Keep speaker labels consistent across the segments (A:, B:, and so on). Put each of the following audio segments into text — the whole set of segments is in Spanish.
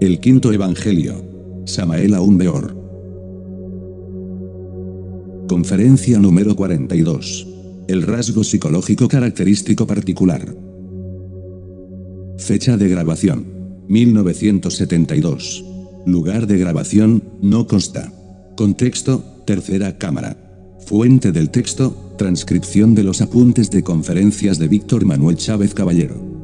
A: El quinto evangelio. Samael Aun Weor. Conferencia número 42. El rasgo psicológico característico particular. Fecha de grabación: 1972. Lugar de grabación: no consta. Contexto: tercera cámara. Fuente del texto: transcripción de los apuntes de conferencias de Víctor Manuel Chávez Caballero.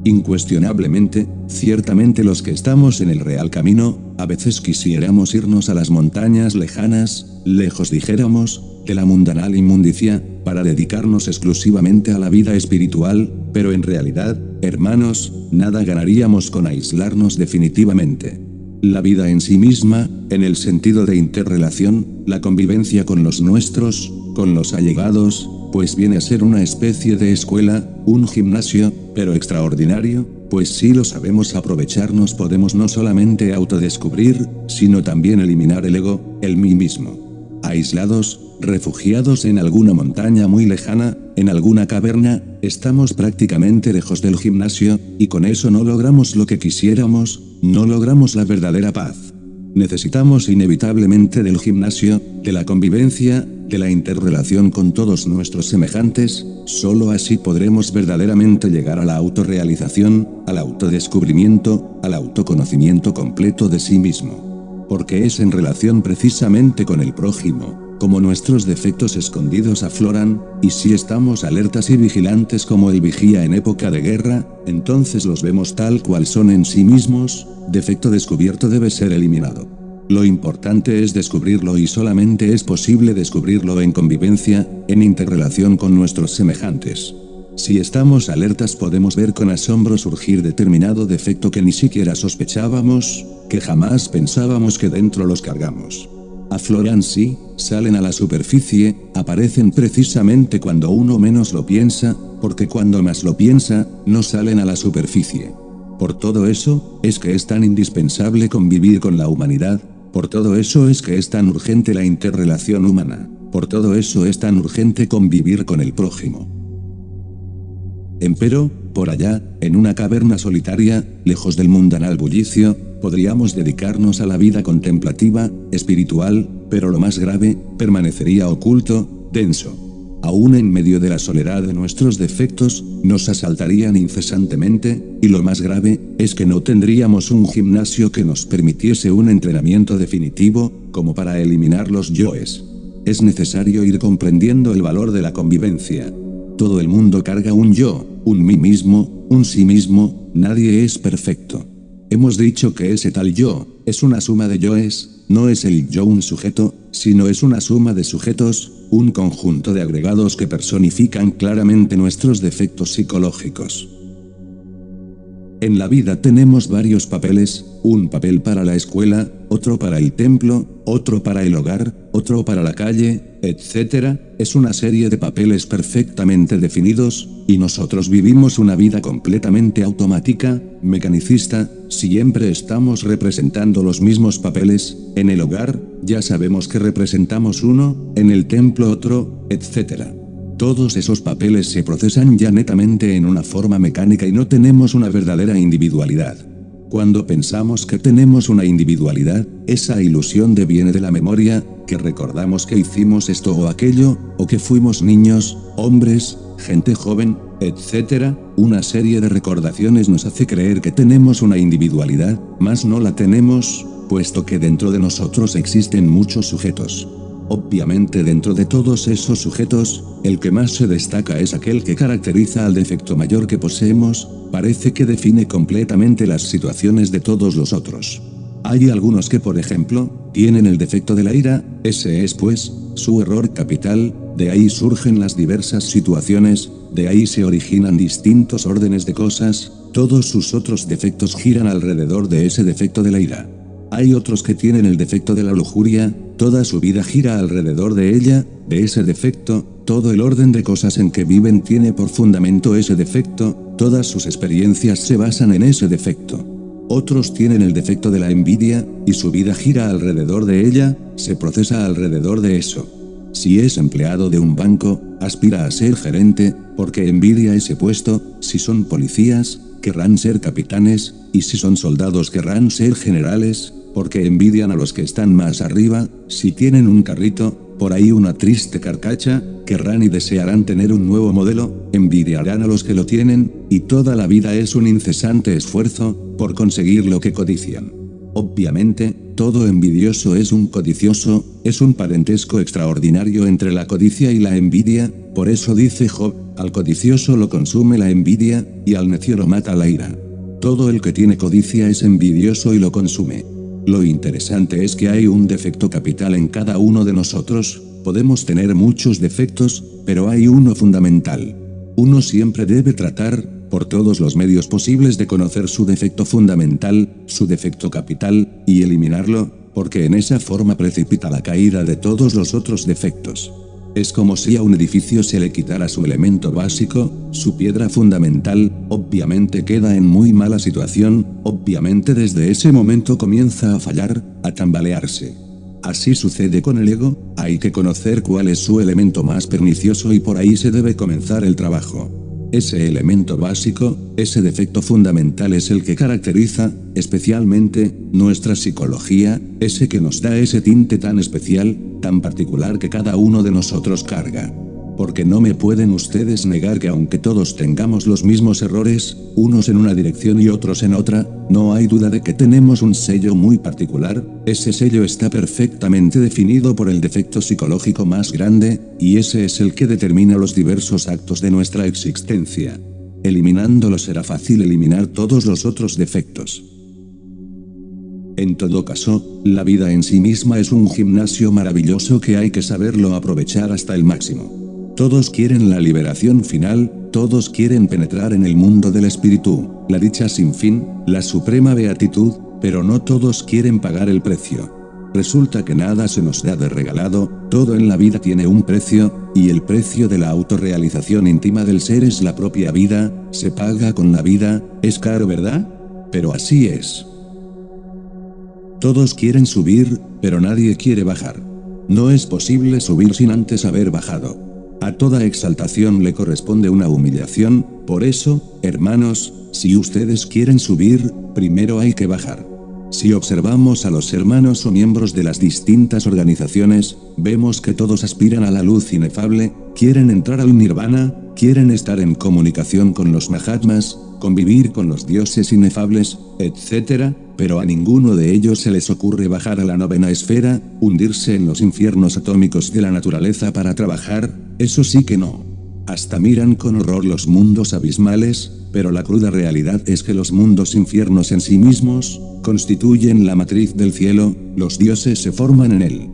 A: Incuestionablemente, ciertamente los que estamos en el real camino, a veces quisiéramos irnos a las montañas lejanas, lejos dijéramos, de la mundanal inmundicia, para dedicarnos exclusivamente a la vida espiritual, pero en realidad, hermanos, nada ganaríamos con aislarnos definitivamente. La vida en sí misma, en el sentido de interrelación, la convivencia con los nuestros, con los allegados, pues viene a ser una especie de escuela, un gimnasio, pero extraordinario, pues si lo sabemos aprovecharnos podemos no solamente autodescubrir, sino también eliminar el ego, el mí mismo. Aislados, refugiados en alguna montaña muy lejana, en alguna caverna, estamos prácticamente lejos del gimnasio, y con eso no logramos lo que quisiéramos, no logramos la verdadera paz. Necesitamos inevitablemente del gimnasio, de la convivencia, de la interrelación con todos nuestros semejantes, solo así podremos verdaderamente llegar a la autorrealización, al autodescubrimiento, al autoconocimiento completo de sí mismo. Porque es en relación precisamente con el prójimo, como nuestros defectos escondidos afloran, y si estamos alertas y vigilantes como el vigía en época de guerra, entonces los vemos tal cual son en sí mismos. Defecto descubierto debe ser eliminado. Lo importante es descubrirlo y solamente es posible descubrirlo en convivencia, en interrelación con nuestros semejantes. Si estamos alertas podemos ver con asombro surgir determinado defecto que ni siquiera sospechábamos, que jamás pensábamos que dentro los cargamos. Afloran sí, salen a la superficie, aparecen precisamente cuando uno menos lo piensa, porque cuando más lo piensa, no salen a la superficie. Por todo eso, es que es tan indispensable convivir con la humanidad, por todo eso es que es tan urgente la interrelación humana, por todo eso es tan urgente convivir con el prójimo. Empero, por allá, en una caverna solitaria, lejos del mundanal bullicio, podríamos dedicarnos a la vida contemplativa, espiritual, pero lo más grave, permanecería oculto, denso. Aún en medio de la soledad de nuestros defectos, nos asaltarían incesantemente, y lo más grave, es que no tendríamos un gimnasio que nos permitiese un entrenamiento definitivo, como para eliminar los yoes. Es necesario ir comprendiendo el valor de la convivencia. Todo el mundo carga un yo, un mí mismo, un sí mismo, nadie es perfecto. Hemos dicho que ese tal yo, es una suma de yoes, no es el yo un sujeto, sino es una suma de sujetos, un conjunto de agregados que personifican claramente nuestros defectos psicológicos. En la vida tenemos varios papeles, un papel para la escuela, otro para el templo, otro para el hogar, otro para la calle, etc. Es una serie de papeles perfectamente definidos, y nosotros vivimos una vida completamente automática, mecanicista, siempre estamos representando los mismos papeles. En el hogar, ya sabemos que representamos uno, en el templo otro, etc. Todos esos papeles se procesan ya netamente en una forma mecánica y no tenemos una verdadera individualidad. Cuando pensamos que tenemos una individualidad, esa ilusión deviene de la memoria, que recordamos que hicimos esto o aquello, o que fuimos niños, hombres, gente joven, etc. Una serie de recordaciones nos hace creer que tenemos una individualidad, mas no la tenemos, puesto que dentro de nosotros existen muchos sujetos. Obviamente dentro de todos esos sujetos, el que más se destaca es aquel que caracteriza al defecto mayor que poseemos, parece que define completamente las situaciones de todos los otros. Hay algunos que, por ejemplo, tienen el defecto de la ira, ese es pues, su error capital, de ahí surgen las diversas situaciones, de ahí se originan distintos órdenes de cosas, todos sus otros defectos giran alrededor de ese defecto de la ira. Hay otros que tienen el defecto de la lujuria, toda su vida gira alrededor de ella, de ese defecto, todo el orden de cosas en que viven tiene por fundamento ese defecto, todas sus experiencias se basan en ese defecto. Otros tienen el defecto de la envidia, y su vida gira alrededor de ella, se procesa alrededor de eso. Si es empleado de un banco, aspira a ser gerente, porque envidia ese puesto. Si son policías, querrán ser capitanes, y si son soldados querrán ser generales, porque envidian a los que están más arriba. Si tienen un carrito, por ahí una triste carcacha, querrán y desearán tener un nuevo modelo, envidiarán a los que lo tienen, y toda la vida es un incesante esfuerzo por conseguir lo que codician. Obviamente, todo envidioso es un codicioso, es un parentesco extraordinario entre la codicia y la envidia. Por eso dice Job, al codicioso lo consume la envidia, y al necio lo mata la ira. Todo el que tiene codicia es envidioso y lo consume. Lo interesante es que hay un defecto capital en cada uno de nosotros. Podemos tener muchos defectos, pero hay uno fundamental. Uno siempre debe tratar, por todos los medios posibles, de conocer su defecto fundamental, su defecto capital, y eliminarlo, porque en esa forma precipita la caída de todos los otros defectos. Es como si a un edificio se le quitara su elemento básico, su piedra fundamental. Obviamente queda en muy mala situación, obviamente desde ese momento comienza a fallar, a tambalearse. Así sucede con el ego, hay que conocer cuál es su elemento más pernicioso y por ahí se debe comenzar el trabajo. Ese elemento básico, ese defecto fundamental es el que caracteriza, especialmente, nuestra psicología, ese que nos da ese tinte tan especial, tan particular que cada uno de nosotros carga. Porque no me pueden ustedes negar que aunque todos tengamos los mismos errores, unos en una dirección y otros en otra, no hay duda de que tenemos un sello muy particular. Ese sello está perfectamente definido por el defecto psicológico más grande, y ese es el que determina los diversos actos de nuestra existencia. Eliminándolo será fácil eliminar todos los otros defectos. En todo caso, la vida en sí misma es un gimnasio maravilloso que hay que saberlo aprovechar hasta el máximo. Todos quieren la liberación final, todos quieren penetrar en el mundo del espíritu, la dicha sin fin, la suprema beatitud, pero no todos quieren pagar el precio. Resulta que nada se nos da de regalado, todo en la vida tiene un precio, y el precio de la autorrealización íntima del ser es la propia vida. Se paga con la vida. Es caro, ¿verdad? Pero así es. Todos quieren subir, pero nadie quiere bajar. No es posible subir sin antes haber bajado. A toda exaltación le corresponde una humillación. Por eso, hermanos, si ustedes quieren subir, primero hay que bajar. Si observamos a los hermanos o miembros de las distintas organizaciones, vemos que todos aspiran a la luz inefable, quieren entrar al nirvana, quieren estar en comunicación con los mahatmas, convivir con los dioses inefables, etc., pero a ninguno de ellos se les ocurre bajar a la novena esfera, hundirse en los infiernos atómicos de la naturaleza para trabajar. Eso sí que no. Hasta miran con horror los mundos abismales, pero la cruda realidad es que los mundos infiernos en sí mismos constituyen la matriz del cielo, los dioses se forman en él.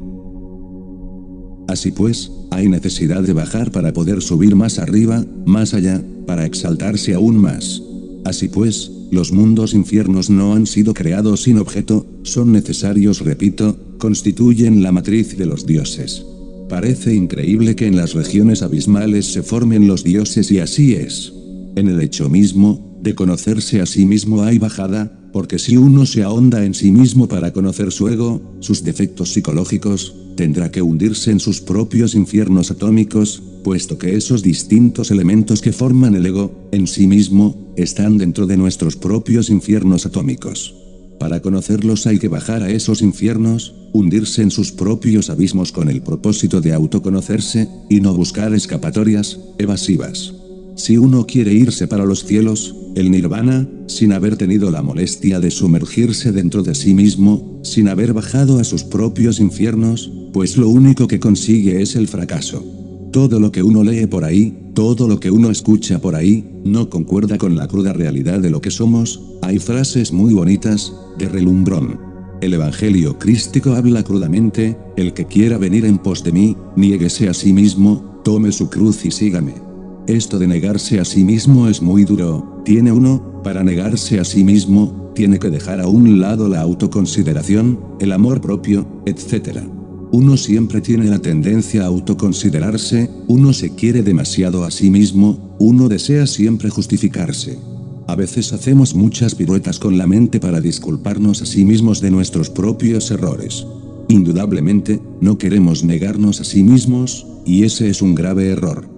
A: Así pues, hay necesidad de bajar para poder subir más arriba, más allá, para exaltarse aún más. Así pues, los mundos infiernos no han sido creados sin objeto, son necesarios, repito, constituyen la matriz de los dioses. Parece increíble que en las regiones abismales se formen los dioses y así es. En el hecho mismo, de conocerse a sí mismo hay bajada, porque si uno se ahonda en sí mismo para conocer su ego, sus defectos psicológicos, tendrá que hundirse en sus propios infiernos atómicos, puesto que esos distintos elementos que forman el ego, en sí mismo, están dentro de nuestros propios infiernos atómicos. Para conocerlos hay que bajar a esos infiernos, hundirse en sus propios abismos con el propósito de autoconocerse, y no buscar escapatorias evasivas. Si uno quiere irse para los cielos, el nirvana, sin haber tenido la molestia de sumergirse dentro de sí mismo, sin haber bajado a sus propios infiernos, pues lo único que consigue es el fracaso. Todo lo que uno lee por ahí, todo lo que uno escucha por ahí, no concuerda con la cruda realidad de lo que somos. Hay frases muy bonitas, de relumbrón. El evangelio crístico habla crudamente: el que quiera venir en pos de mí, niéguese a sí mismo, tome su cruz y sígame. Esto de negarse a sí mismo es muy duro. Tiene uno, para negarse a sí mismo, tiene que dejar a un lado la autoconsideración, el amor propio, etc. Uno siempre tiene la tendencia a autoconsiderarse, uno se quiere demasiado a sí mismo, uno desea siempre justificarse. A veces hacemos muchas piruetas con la mente para disculparnos a sí mismos de nuestros propios errores. Indudablemente, no queremos negarnos a sí mismos, y ese es un grave error.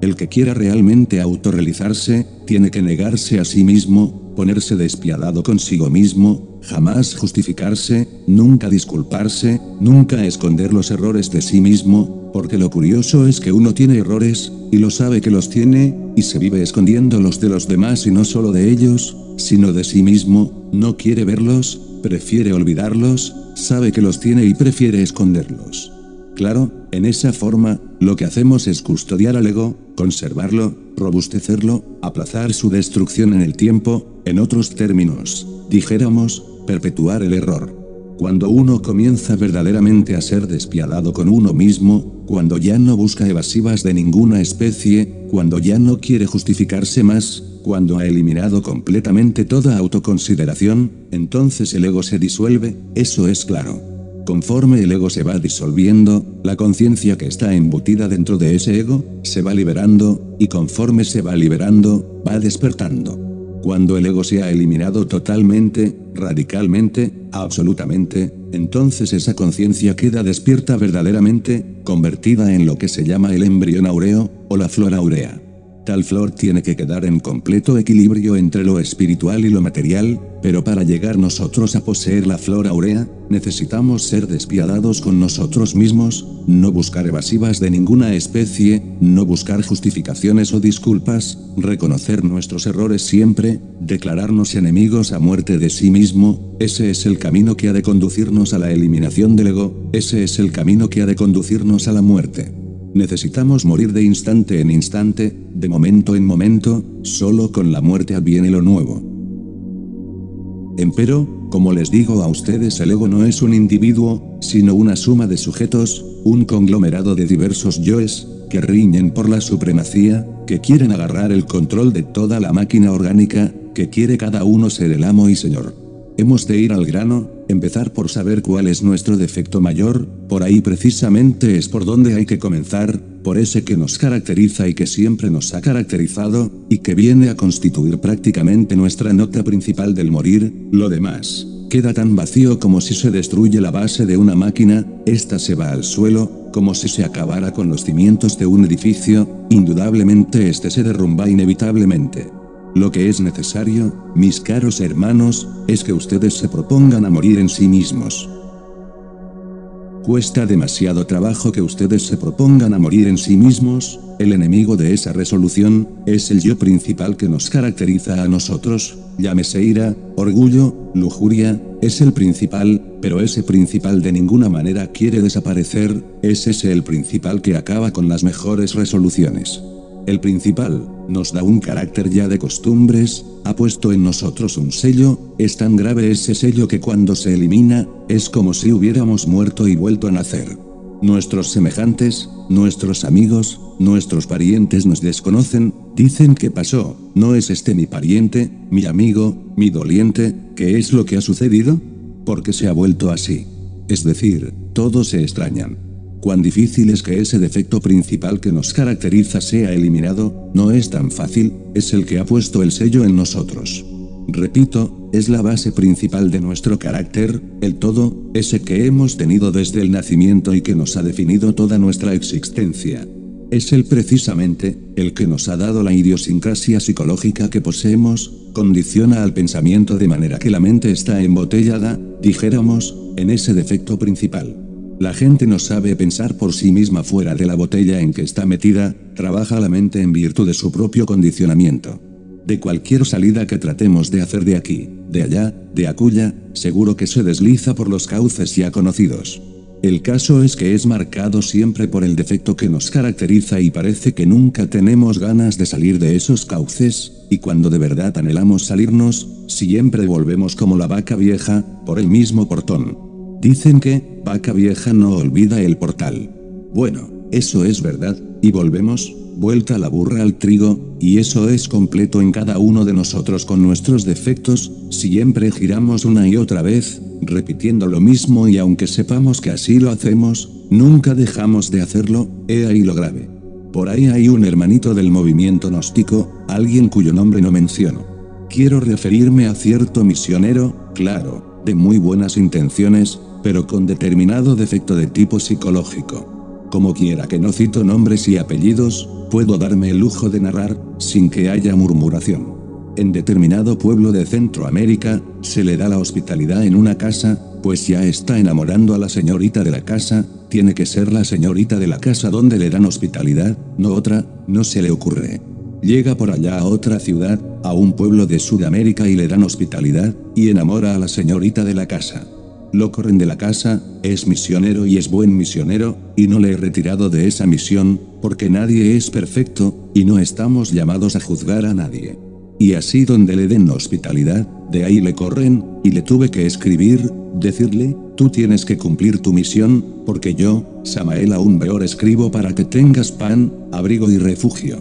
A: El que quiera realmente autorrealizarse, tiene que negarse a sí mismo, ponerse despiadado consigo mismo, jamás justificarse, nunca disculparse, nunca esconder los errores de sí mismo, porque lo curioso es que uno tiene errores, y lo sabe que los tiene, y se vive escondiendo los de los demás y no solo de ellos, sino de sí mismo, no quiere verlos, prefiere olvidarlos, sabe que los tiene y prefiere esconderlos. Claro, en esa forma, lo que hacemos es custodiar al ego, conservarlo, robustecerlo, aplazar su destrucción en el tiempo, en otros términos, dijéramos, perpetuar el error. Cuando uno comienza verdaderamente a ser despiadado con uno mismo, cuando ya no busca evasivas de ninguna especie, cuando ya no quiere justificarse más, cuando ha eliminado completamente toda autoconsideración, entonces el ego se disuelve, eso es claro. Conforme el ego se va disolviendo, la conciencia que está embutida dentro de ese ego, se va liberando, y conforme se va liberando, va despertando. Cuando el ego se ha eliminado totalmente, radicalmente, absolutamente, entonces esa conciencia queda despierta verdaderamente, convertida en lo que se llama el embrión áureo, o la flor áurea. Tal flor tiene que quedar en completo equilibrio entre lo espiritual y lo material, pero para llegar nosotros a poseer la flor áurea, necesitamos ser despiadados con nosotros mismos, no buscar evasivas de ninguna especie, no buscar justificaciones o disculpas, reconocer nuestros errores siempre, declararnos enemigos a muerte de sí mismo, ese es el camino que ha de conducirnos a la eliminación del ego, ese es el camino que ha de conducirnos a la muerte. Necesitamos morir de instante en instante, de momento en momento, solo con la muerte adviene lo nuevo. Empero, como les digo a ustedes, el ego no es un individuo, sino una suma de sujetos, un conglomerado de diversos yoes, que riñen por la supremacía, que quieren agarrar el control de toda la máquina orgánica, que quiere cada uno ser el amo y señor. Hemos de ir al grano, empezar por saber cuál es nuestro defecto mayor, por ahí precisamente es por donde hay que comenzar, por ese que nos caracteriza y que siempre nos ha caracterizado, y que viene a constituir prácticamente nuestra nota principal del morir, lo demás queda tan vacío como si se destruye la base de una máquina, ésta se va al suelo, como si se acabara con los cimientos de un edificio, indudablemente este se derrumba inevitablemente. Lo que es necesario, mis caros hermanos, es que ustedes se propongan a morir en sí mismos. Cuesta demasiado trabajo que ustedes se propongan a morir en sí mismos, el enemigo de esa resolución, es el yo principal que nos caracteriza a nosotros, llámese ira, orgullo, lujuria, es el principal, pero ese principal de ninguna manera quiere desaparecer, es ese el principal que acaba con las mejores resoluciones. El principal, nos da un carácter ya de costumbres, ha puesto en nosotros un sello, es tan grave ese sello que cuando se elimina, es como si hubiéramos muerto y vuelto a nacer. Nuestros semejantes, nuestros amigos, nuestros parientes nos desconocen, dicen ¿qué pasó? ¿No es este mi pariente, mi amigo, mi doliente? ¿Qué es lo que ha sucedido? ¿Por qué se ha vuelto así? Es decir, todos se extrañan. Cuán difícil es que ese defecto principal que nos caracteriza sea eliminado, no es tan fácil, es el que ha puesto el sello en nosotros. Repito, es la base principal de nuestro carácter, el todo, ese que hemos tenido desde el nacimiento y que nos ha definido toda nuestra existencia. Es él precisamente, el que nos ha dado la idiosincrasia psicológica que poseemos, condiciona al pensamiento de manera que la mente está embotellada, dijéramos, en ese defecto principal. La gente no sabe pensar por sí misma fuera de la botella en que está metida, trabaja la mente en virtud de su propio condicionamiento. De cualquier salida que tratemos de hacer de aquí, de allá, de aculla, seguro que se desliza por los cauces ya conocidos. El caso es que es marcado siempre por el defecto que nos caracteriza y parece que nunca tenemos ganas de salir de esos cauces, y cuando de verdad anhelamos salirnos, siempre volvemos como la vaca vieja, por el mismo portón. Dicen que, vaca vieja no olvida el portal. Bueno, eso es verdad, y volvemos, vuelta la burra al trigo, y eso es completo en cada uno de nosotros con nuestros defectos, siempre giramos una y otra vez, repitiendo lo mismo y aunque sepamos que así lo hacemos, nunca dejamos de hacerlo, he ahí lo grave. Por ahí hay un hermanito del movimiento gnóstico, alguien cuyo nombre no menciono. Quiero referirme a cierto misionero, claro, de muy buenas intenciones, pero con determinado defecto de tipo psicológico. Como quiera que no cito nombres y apellidos, puedo darme el lujo de narrar, sin que haya murmuración. En determinado pueblo de Centroamérica, se le da la hospitalidad en una casa, pues ya está enamorando a la señorita de la casa, tiene que ser la señorita de la casa donde le dan hospitalidad, no otra, no se le ocurre. Llega por allá a otra ciudad, a un pueblo de Sudamérica y le dan hospitalidad, y enamora a la señorita de la casa. Lo corren de la casa, es misionero y es buen misionero, y no le he retirado de esa misión, porque nadie es perfecto, y no estamos llamados a juzgar a nadie. Y así donde le den hospitalidad, de ahí le corren, y le tuve que escribir, decirle, tú tienes que cumplir tu misión, porque yo, Samael aún peor escribo para que tengas pan, abrigo y refugio.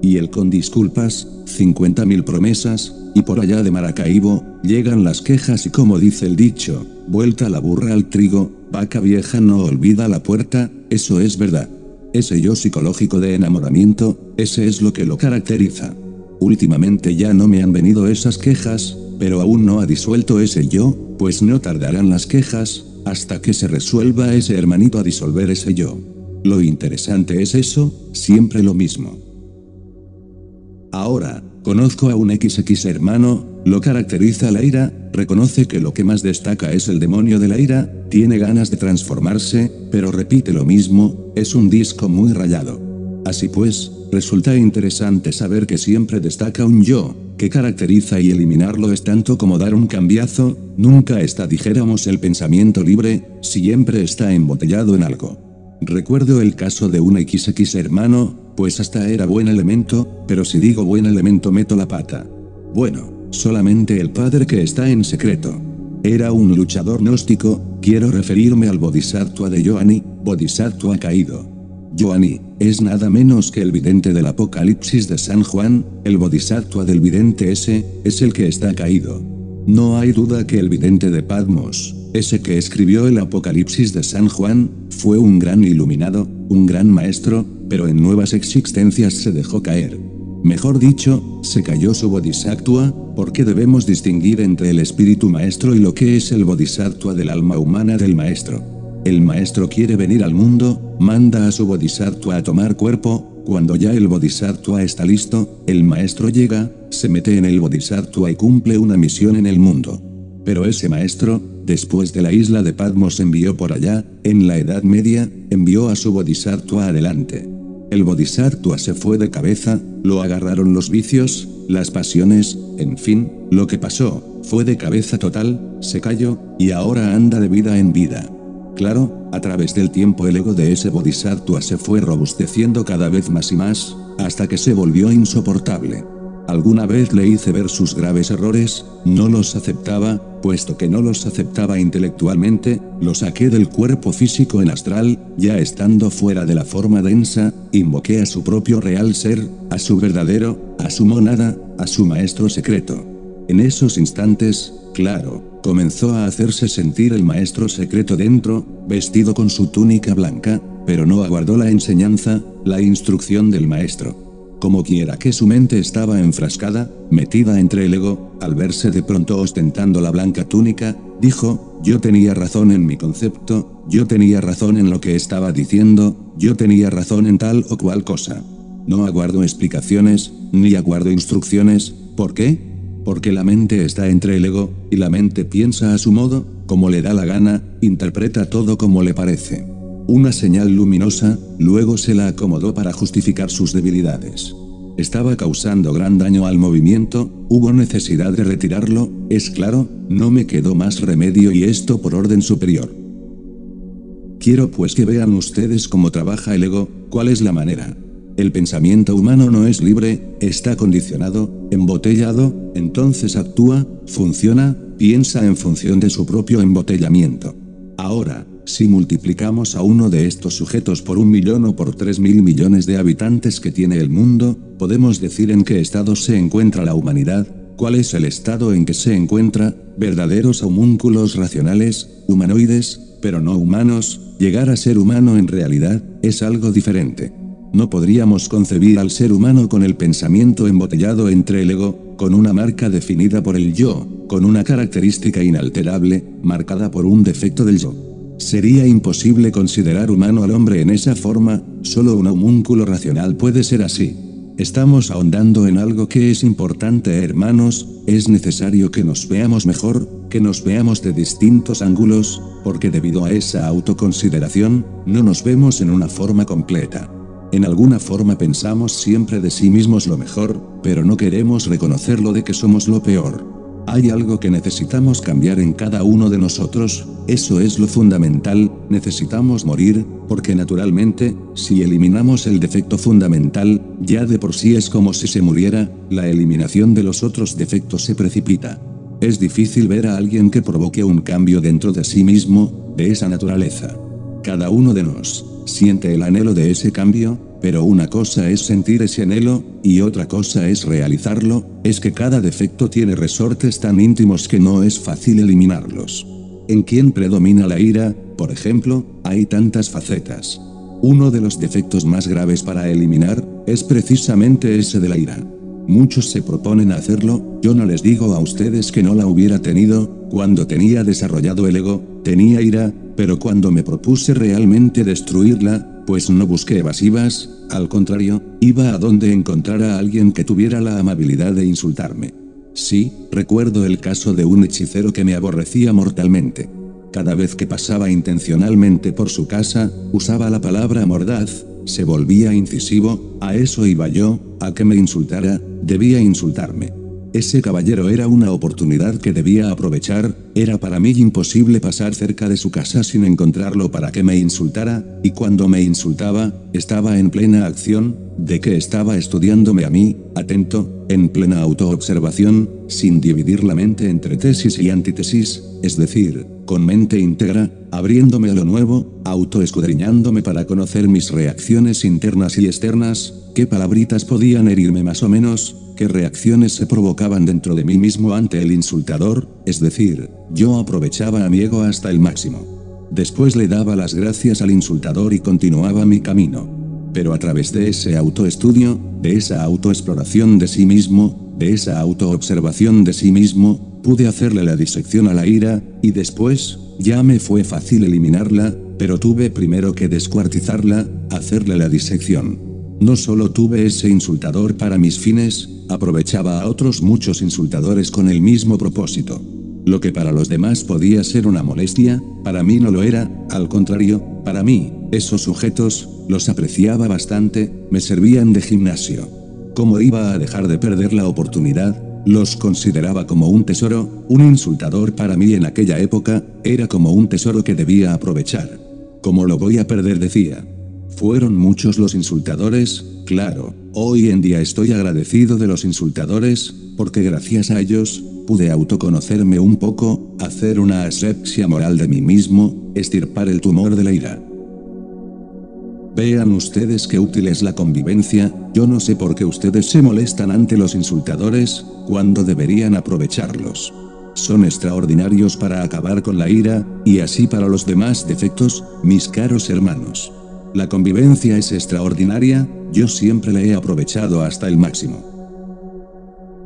A: Y él con disculpas, 50.000 promesas, y por allá de Maracaibo, llegan las quejas y como dice el dicho, vuelta la burra al trigo, vaca vieja no olvida la puerta, eso es verdad. Ese yo psicológico de enamoramiento, ese es lo que lo caracteriza. Últimamente ya no me han venido esas quejas, pero aún no ha disuelto ese yo, pues no tardarán las quejas, hasta que se resuelva ese hermanito a disolver ese yo. Lo interesante es eso, siempre lo mismo. Ahora, conozco a un XX hermano, lo caracteriza la ira, reconoce que lo que más destaca es el demonio de la ira, tiene ganas de transformarse, pero repite lo mismo, es un disco muy rayado. Así pues, resulta interesante saber que siempre destaca un yo, que caracteriza y eliminarlo es tanto como dar un cambiazo, nunca está dijéramos el pensamiento libre, siempre está embotellado en algo. Recuerdo el caso de un XX hermano, pues hasta era buen elemento, pero si digo buen elemento meto la pata. Bueno, solamente el padre que está en secreto. Era un luchador gnóstico, quiero referirme al Bodhisattva de Yoani, Bodhisattva caído. Yoani, es nada menos que el vidente del Apocalipsis de San Juan, el Bodhisattva del vidente ese, es el que está caído. No hay duda que el vidente de Patmos, ese que escribió el Apocalipsis de San Juan, fue un gran iluminado, un gran maestro, pero en nuevas existencias se dejó caer. Mejor dicho, se cayó su Bodhisattva, porque debemos distinguir entre el espíritu maestro y lo que es el Bodhisattva del alma humana del maestro. El maestro quiere venir al mundo, manda a su Bodhisattva a tomar cuerpo, cuando ya el Bodhisattva está listo, el maestro llega, se mete en el Bodhisattva y cumple una misión en el mundo. Pero ese maestro, después de la isla de Patmos envió por allá, en la Edad Media, envió a su Bodhisattva adelante. El Bodhisattva se fue de cabeza, lo agarraron los vicios, las pasiones, en fin, lo que pasó, fue de cabeza total, se cayó, y ahora anda de vida en vida. Claro, a través del tiempo el ego de ese Bodhisattva se fue robusteciendo cada vez más y más, hasta que se volvió insoportable. Alguna vez le hice ver sus graves errores, no los aceptaba, puesto que no los aceptaba intelectualmente, lo saqué del cuerpo físico en astral, ya estando fuera de la forma densa, invoqué a su propio real ser, a su verdadero, a su monada, a su maestro secreto. En esos instantes, claro, comenzó a hacerse sentir el maestro secreto dentro, vestido con su túnica blanca, pero no aguardó la enseñanza, la instrucción del maestro. Como quiera que su mente estaba enfrascada, metida entre el ego, al verse de pronto ostentando la blanca túnica, dijo, yo tenía razón en mi concepto, yo tenía razón en lo que estaba diciendo, yo tenía razón en tal o cual cosa. No aguardo explicaciones, ni aguardo instrucciones, ¿por qué? Porque la mente está entre el ego, y la mente piensa a su modo, como le da la gana, interpreta todo como le parece. Una señal luminosa, luego se la acomodó para justificar sus debilidades. Estaba causando gran daño al movimiento, hubo necesidad de retirarlo, es claro, no me quedó más remedio y esto por orden superior. Quiero pues que vean ustedes cómo trabaja el ego, cuál es la manera. El pensamiento humano no es libre, está condicionado, embotellado, entonces actúa, funciona, piensa en función de su propio embotellamiento. Ahora, si multiplicamos a uno de estos sujetos por 1 millón o por 3.000 millones de habitantes que tiene el mundo, podemos decir en qué estado se encuentra la humanidad, cuál es el estado en que se encuentra, verdaderos homúnculos racionales, humanoides, pero no humanos, llegar a ser humano en realidad, es algo diferente. No podríamos concebir al ser humano con el pensamiento embotellado entre el ego, con una marca definida por el yo, con una característica inalterable, marcada por un defecto del yo. Sería imposible considerar humano al hombre en esa forma, solo un homúnculo racional puede ser así. Estamos ahondando en algo que es importante, hermanos, es necesario que nos veamos mejor, que nos veamos de distintos ángulos, porque debido a esa autoconsideración, no nos vemos en una forma completa. En alguna forma pensamos siempre de sí mismos lo mejor, pero no queremos reconocerlo de que somos lo peor. Hay algo que necesitamos cambiar en cada uno de nosotros, eso es lo fundamental, necesitamos morir, porque naturalmente, si eliminamos el defecto fundamental, ya de por sí es como si se muriera, la eliminación de los otros defectos se precipita. Es difícil ver a alguien que provoque un cambio dentro de sí mismo, de esa naturaleza. Cada uno de nos siente el anhelo de ese cambio, pero una cosa es sentir ese anhelo, y otra cosa es realizarlo, es que cada defecto tiene resortes tan íntimos que no es fácil eliminarlos. ¿En quién predomina la ira, por ejemplo? Hay tantas facetas. Uno de los defectos más graves para eliminar, es precisamente ese de la ira. Muchos se proponen hacerlo, yo no les digo a ustedes que no la hubiera tenido, cuando tenía desarrollado el ego, tenía ira, pero cuando me propuse realmente destruirla, pues no busqué evasivas, al contrario, iba a donde encontrara a alguien que tuviera la amabilidad de insultarme. Sí, recuerdo el caso de un hechicero que me aborrecía mortalmente. Cada vez que pasaba intencionalmente por su casa, usaba la palabra mordaz, se volvía incisivo, a eso iba yo, a que me insultara, debía insultarme. Ese caballero era una oportunidad que debía aprovechar, era para mí imposible pasar cerca de su casa sin encontrarlo para que me insultara, y cuando me insultaba, estaba en plena acción, de que estaba estudiándome a mí, atento, en plena autoobservación, sin dividir la mente entre tesis y antítesis, es decir, con mente íntegra, abriéndome a lo nuevo, autoescudriñándome para conocer mis reacciones internas y externas, qué palabritas podían herirme más o menos, qué reacciones se provocaban dentro de mí mismo ante el insultador, es decir, yo aprovechaba a mi ego hasta el máximo. Después le daba las gracias al insultador y continuaba mi camino. Pero a través de ese autoestudio, de esa autoexploración de sí mismo, de esa autoobservación de sí mismo, pude hacerle la disección a la ira, y después, ya me fue fácil eliminarla, pero tuve primero que descuartizarla, hacerle la disección. No solo tuve ese insultador para mis fines, aprovechaba a otros muchos insultadores con el mismo propósito. Lo que para los demás podía ser una molestia, para mí no lo era, al contrario, para mí, esos sujetos, los apreciaba bastante, me servían de gimnasio. ¿Cómo iba a dejar de perder la oportunidad? Los consideraba como un tesoro, un insultador para mí en aquella época, era como un tesoro que debía aprovechar. ¿Cómo lo voy a perder?, decía. Fueron muchos los insultadores, claro, hoy en día estoy agradecido de los insultadores, porque gracias a ellos, pude autoconocerme un poco, hacer una asepsia moral de mí mismo, extirpar el tumor de la ira. Vean ustedes qué útil es la convivencia, yo no sé por qué ustedes se molestan ante los insultadores, cuando deberían aprovecharlos. Son extraordinarios para acabar con la ira, y así para los demás defectos, mis caros hermanos. La convivencia es extraordinaria, yo siempre la he aprovechado hasta el máximo.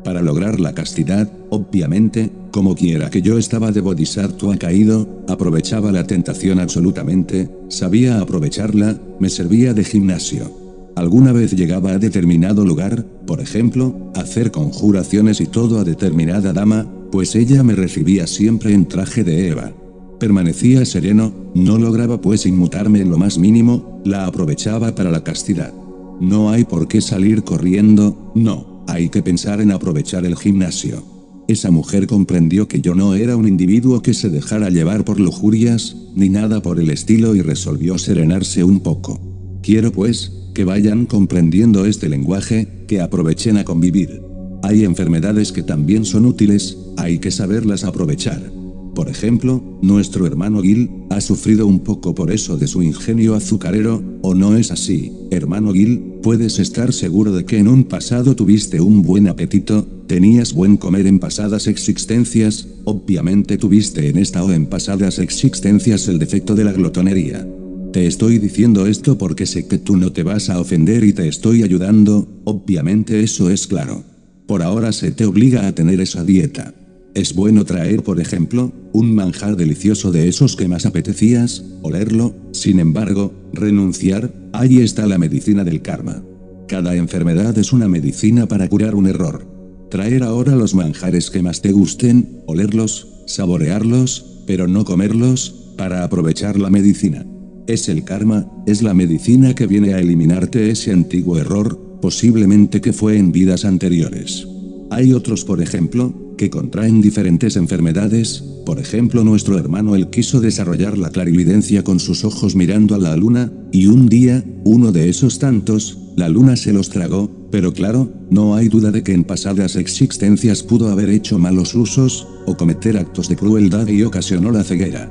A: Para lograr la castidad, obviamente, como quiera que yo estaba de bodhisattva caído, aprovechaba la tentación absolutamente, sabía aprovecharla, me servía de gimnasio. Alguna vez llegaba a determinado lugar, por ejemplo, hacer conjuraciones y todo a determinada dama, pues ella me recibía siempre en traje de Eva. Permanecía sereno, no lograba pues inmutarme en lo más mínimo, la aprovechaba para la castidad. No hay por qué salir corriendo, no, hay que pensar en aprovechar el gimnasio. Esa mujer comprendió que yo no era un individuo que se dejara llevar por lujurias, ni nada por el estilo y resolvió serenarse un poco. Quiero pues, que vayan comprendiendo este lenguaje, que aprovechen a convivir. Hay enfermedades que también son útiles, hay que saberlas aprovechar. Por ejemplo, nuestro hermano Gil, ha sufrido un poco por eso de su ingenio azucarero, ¿o no es así, hermano Gil? Puedes estar seguro de que en un pasado tuviste un buen apetito, tenías buen comer en pasadas existencias, obviamente tuviste en esta o en pasadas existencias el defecto de la glotonería. Te estoy diciendo esto porque sé que tú no te vas a ofender y te estoy ayudando, obviamente eso es claro. Por ahora se te obliga a tener esa dieta. Es bueno traer, por ejemplo, un manjar delicioso de esos que más apetecías, olerlo, sin embargo, renunciar, ahí está la medicina del karma. Cada enfermedad es una medicina para curar un error. Traer ahora los manjares que más te gusten, olerlos, saborearlos, pero no comerlos, para aprovechar la medicina. Es el karma, es la medicina que viene a eliminarte ese antiguo error, posiblemente que fue en vidas anteriores. Hay otros, por ejemplo, que contraen diferentes enfermedades. Por ejemplo, nuestro hermano él quiso desarrollar la clarividencia con sus ojos mirando a la luna, y un día, uno de esos tantos, la luna se los tragó, pero claro, no hay duda de que en pasadas existencias pudo haber hecho malos usos, o cometer actos de crueldad y ocasionó la ceguera.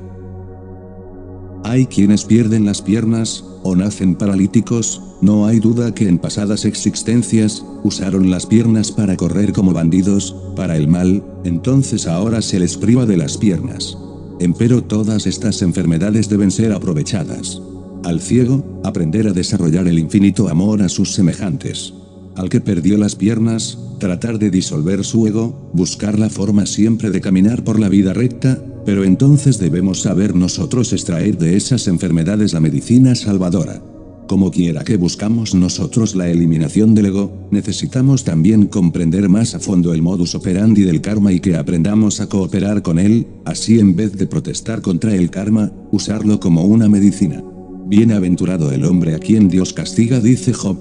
A: Hay quienes pierden las piernas, o nacen paralíticos, no hay duda que en pasadas existencias, usaron las piernas para correr como bandidos, para el mal, entonces ahora se les priva de las piernas. Empero todas estas enfermedades deben ser aprovechadas. Al ciego, aprender a desarrollar el infinito amor a sus semejantes. Al que perdió las piernas, tratar de disolver su ego, buscar la forma siempre de caminar por la vida recta, pero entonces debemos saber nosotros extraer de esas enfermedades la medicina salvadora. Como quiera que buscamos nosotros la eliminación del ego, necesitamos también comprender más a fondo el modus operandi del karma y que aprendamos a cooperar con él, así en vez de protestar contra el karma, usarlo como una medicina. Bienaventurado el hombre a quien Dios castiga, dice Job.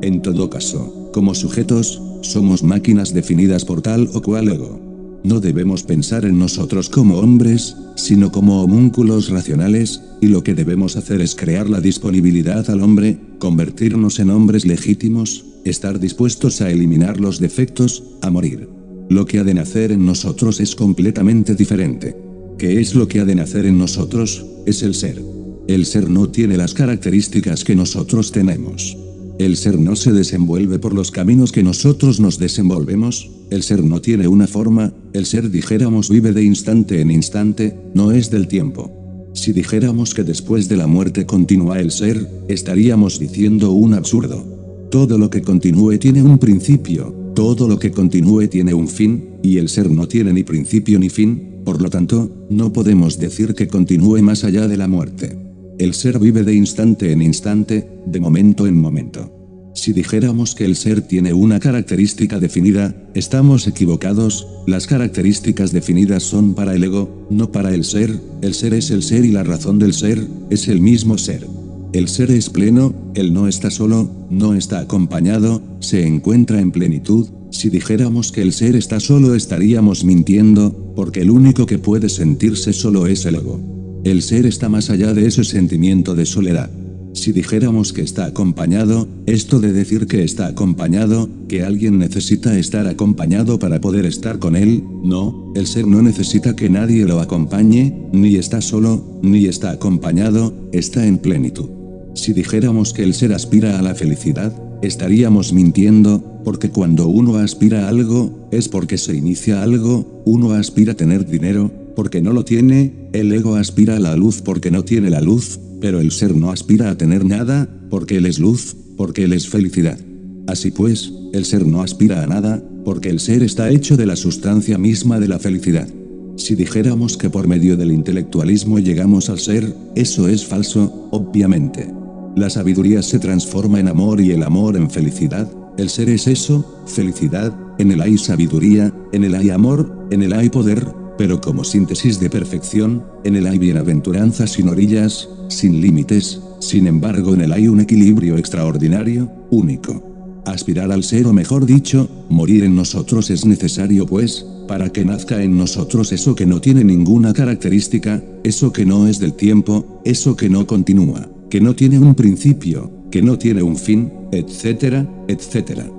A: En todo caso, como sujetos, somos máquinas definidas por tal o cual ego. No debemos pensar en nosotros como hombres, sino como homúnculos racionales, y lo que debemos hacer es crear la disponibilidad al hombre, convertirnos en hombres legítimos, estar dispuestos a eliminar los defectos, a morir. Lo que ha de nacer en nosotros es completamente diferente. ¿Qué es lo que ha de nacer en nosotros? Es el ser. El ser no tiene las características que nosotros tenemos. El ser no se desenvuelve por los caminos que nosotros nos desenvolvemos, el ser no tiene una forma, el ser dijéramos vive de instante en instante, no es del tiempo. Si dijéramos que después de la muerte continúa el ser, estaríamos diciendo un absurdo. Todo lo que continúe tiene un principio, todo lo que continúe tiene un fin, y el ser no tiene ni principio ni fin, por lo tanto, no podemos decir que continúe más allá de la muerte. El ser vive de instante en instante, de momento en momento. Si dijéramos que el ser tiene una característica definida, estamos equivocados, las características definidas son para el ego, no para el ser es el ser y la razón del ser, es el mismo ser. El ser es pleno, él no está solo, no está acompañado, se encuentra en plenitud. Si dijéramos que el ser está solo estaríamos mintiendo, porque el único que puede sentirse solo es el ego. El ser está más allá de ese sentimiento de soledad. Si dijéramos que está acompañado, esto de decir que está acompañado, que alguien necesita estar acompañado para poder estar con él, no, el ser no necesita que nadie lo acompañe, ni está solo, ni está acompañado, está en plenitud. Si dijéramos que el ser aspira a la felicidad, estaríamos mintiendo, porque cuando uno aspira a algo, es porque se inicia algo, uno aspira a tener dinero, porque no lo tiene, el ego aspira a la luz porque no tiene la luz, pero el ser no aspira a tener nada, porque él es luz, porque él es felicidad. Así pues, el ser no aspira a nada, porque el ser está hecho de la sustancia misma de la felicidad. Si dijéramos que por medio del intelectualismo llegamos al ser, eso es falso, obviamente. La sabiduría se transforma en amor y el amor en felicidad, el ser es eso, felicidad, en él hay sabiduría, en él hay amor, en él hay poder, pero como síntesis de perfección, en él hay bienaventuranza sin orillas, sin límites, sin embargo en él hay un equilibrio extraordinario, único. Aspirar al ser o mejor dicho, morir en nosotros es necesario pues, para que nazca en nosotros eso que no tiene ninguna característica, eso que no es del tiempo, eso que no continúa, que no tiene un principio, que no tiene un fin, etcétera, etcétera.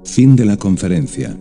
A: Fin de la conferencia.